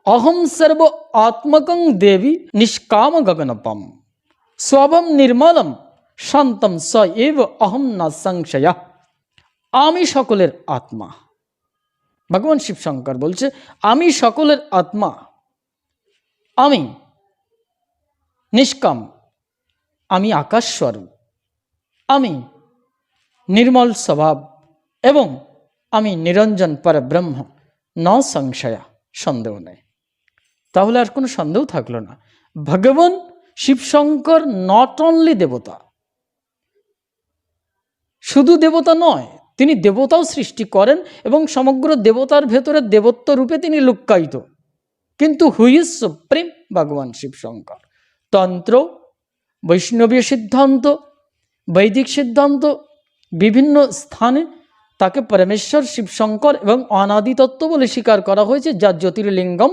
अहम सर्व आत्मकं देवी निष्काम गगनपम स्वभम निर्मलम शांतम स एव अहम न संशय। आमी सकलेर आत्मा। भगवान शिव शंकर बोलছে आमी सकलेर आत्मा, आमी निष्काम, आमी आकाश स्वरूप, आमी निर्मल स्वभाव एवं आमी निरंजन परब्रह्म, न संशय, सन्देह नहीं। তাহলে আর কোনো সন্দেহ থাকলো না, ভগবান শিবশঙ্কর নট অনলি দেবতা, শুধু দেবতা নয়, তিনি দেবতাও সৃষ্টি করেন এবং সমগ্র দেবতার ভেতরে দেবত্ব রূপে তিনি লুক্কায়িত। কিন্তু হু ইজ সুপ্রিম? ভগবান শিবশঙ্কর। তন্ত্র, বৈষ্ণবীয় সিদ্ধান্ত, বৈদিক সিদ্ধান্ত বিভিন্ন স্থানে তাকে পরমেশ্বর শিবশঙ্কর এবং অনাদি তত্ত্ব বলে স্বীকার করা হয়েছে, যা জ্যোতির্লিঙ্গম